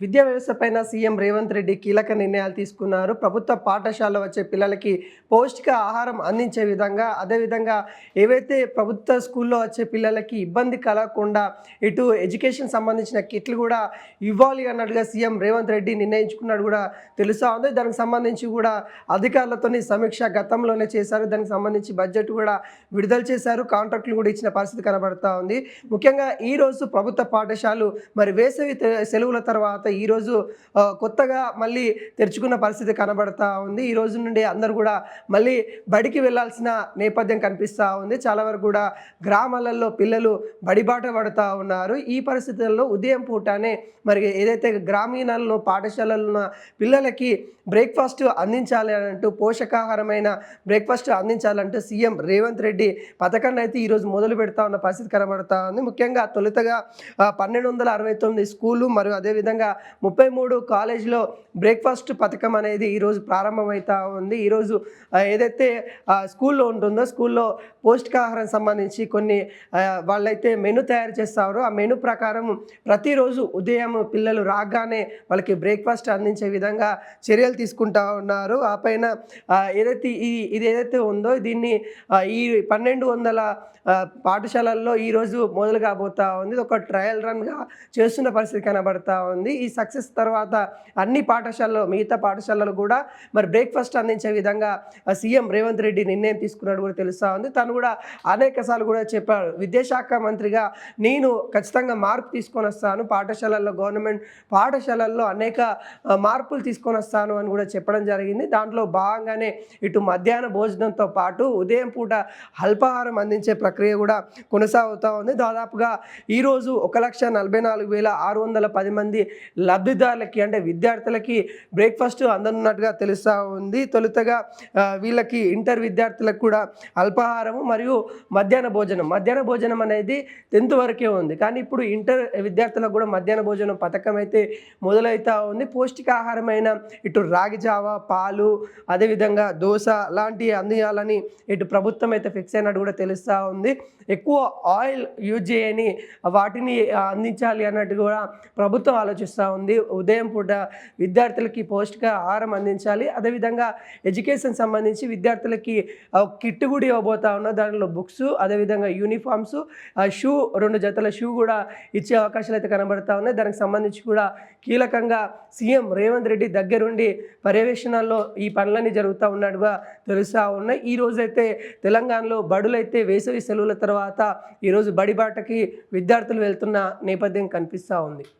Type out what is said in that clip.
విద్యా వ్యవస్థ పైన సీఎం రేవంత్ రెడ్డి కీలక నిర్ణయాలు తీసుకున్నారు. ప్రభుత్వ పాఠశాలలో వచ్చే పిల్లలకి పౌష్టిక ఆహారం అందించే విధంగా, అదేవిధంగా ఏవైతే ప్రభుత్వ స్కూల్లో వచ్చే పిల్లలకి ఇబ్బంది కలగకుండా ఇటు ఎడ్యుకేషన్ సంబంధించిన కిట్లు కూడా ఇవ్వాలి అన్నట్టుగా సీఎం రేవంత్ రెడ్డి నిర్ణయించుకున్నాడు కూడా తెలుసా ఉంది. దానికి సంబంధించి కూడా అధికారులతోని సమీక్ష గతంలోనే చేశారు. దానికి సంబంధించి బడ్జెట్ కూడా విడుదల చేశారు. కాంట్రాక్టులు కూడా ఇచ్చిన పరిస్థితి కనబడతా ఉంది. ముఖ్యంగా ఈరోజు ప్రభుత్వ పాఠశాలలు మరి వేసవి సెలవుల తర్వాత ఈరోజు కొత్తగా మళ్ళీ తెరుచుకున్న పరిస్థితి కనబడతా ఉంది. ఈ రోజు నుండి అందరూ కూడా మళ్ళీ బడికి వెళ్ళాల్సిన నేపథ్యం కనిపిస్తూ ఉంది. చాలా వరకు కూడా గ్రామాలలో పిల్లలు బడిబాట పడుతూ ఉన్నారు. ఈ పరిస్థితుల్లో ఉదయం పూటనే మరి ఏదైతే గ్రామీణాలలో పాఠశాలల్లో ఉన్న పిల్లలకి బ్రేక్ఫాస్ట్ అందించాలి అంటూ పోషకాహారమైన బ్రేక్ఫాస్ట్ అందించాలంటూ సీఎం రేవంత్ రెడ్డి పథకాన్ని అయితే ఈరోజు మొదలు పెడతా ఉన్న పరిస్థితి కనబడతా ఉంది. ముఖ్యంగా తొలుతగా 1269 స్కూళ్ళు మరియు అదేవిధంగా 33 కాలేజీలో బ్రేక్ఫాస్ట్ పథకం అనేది ఈరోజు ప్రారంభమవుతా ఉంది. ఈరోజు ఏదైతే స్కూల్లో ఉంటుందో స్కూల్లో పౌష్టికాహారం సంబంధించి కొన్ని వాళ్ళైతే మెను తయారు చేస్తారో ఆ మెను ప్రకారం ప్రతిరోజు ఉదయం పిల్లలు రాగానే వాళ్ళకి బ్రేక్ఫాస్ట్ అందించే విధంగా చర్యలు తీసుకుంటా ఉన్నారు. ఆ పైన ఏదైతే ఇది ఏదైతే ఉందో దీన్ని ఈ 1200 పాఠశాలల్లో ఈరోజు మొదలు కాబోతా ఉంది. ఒక ట్రయల్ రన్గా చేస్తున్న పరిస్థితి కనబడతా ఉంది. ఈ సక్సెస్ తర్వాత అన్ని పాఠశాలలో మిగతా పాఠశాలలు కూడా మరి బ్రేక్ఫాస్ట్ అందించే విధంగా సీఎం రేవంత్ రెడ్డి నిర్ణయం తీసుకున్నాడు కూడా తెలుస్తూ ఉంది. తను కూడా అనేకసార్లు కూడా చెప్పాడు, విద్యాశాఖ మంత్రిగా నేను ఖచ్చితంగా మార్పు తీసుకొని వస్తాను, పాఠశాలల్లో గవర్నమెంట్ పాఠశాలల్లో అనేక మార్పులు తీసుకొని వస్తాను అని కూడా చెప్పడం జరిగింది. దాంట్లో భాగంగానే ఇటు మధ్యాహ్న భోజనంతో పాటు ఉదయం పూట అల్పాహారం అందించే ప్రక్రియ కూడా కొనసాగుతూ ఉంది. దాదాపుగా ఈరోజు 1,44,610 మంది లబ్ధిదారులకి అంటే విద్యార్థులకి బ్రేక్ఫాస్ట్ అందనున్నట్టుగా తెలుస్తూ ఉంది. తొలుతగా వీళ్ళకి ఇంటర్ విద్యార్థులకు కూడా అల్పాహారము మరియు మధ్యాహ్న భోజనం అనేది 10th వరకే ఉంది. కానీ ఇప్పుడు ఇంటర్ విద్యార్థులకు కూడా మధ్యాహ్న భోజనం పథకం అయితే మొదలవుతూ ఉంది. పౌష్టికాహారమైన ఇటు రాగి జావ, పాలు, అదేవిధంగా దోశ లాంటివి అందించాలని ఇటు ప్రభుత్వం అయితే ఫిక్స్ అయినట్టు కూడా తెలుస్తూ ఉంది. ఎక్కువ ఆయిల్ యూజ్ చేయని వాటిని అందించాలి అన్నట్టు కూడా ప్రభుత్వం ఆలోచిస్తూ ఉంది. ఉదయం పూట విద్యార్థులకి పౌష్టిక ఆహారం అందించాలి. అదేవిధంగా ఎడ్యుకేషన్ సంబంధించి విద్యార్థులకి కిట్ కూడా ఇవ్వబోతా ఉన్న దానిలో బుక్స్, అదేవిధంగా యూనిఫామ్స్, షూ 2 జతల షూ కూడా ఇచ్చే అవకాశాలు అయితే కనబడతా ఉన్నాయి. దానికి సంబంధించి కూడా కీలకంగా సీఎం రేవంత్ రెడ్డి దగ్గరుండి పర్యవేక్షణలో ఈ పనులన్నీ జరుగుతూ ఉన్నట్టుగా తెలుస్తూ ఉన్నాయి. ఈ రోజైతే తెలంగాణలో బడులైతే వేసవి సెలవుల తర్వాత ఈరోజు బడిబాటకి విద్యార్థులు వెళ్తున్న నేపథ్యం కనిపిస్తూ ఉంది.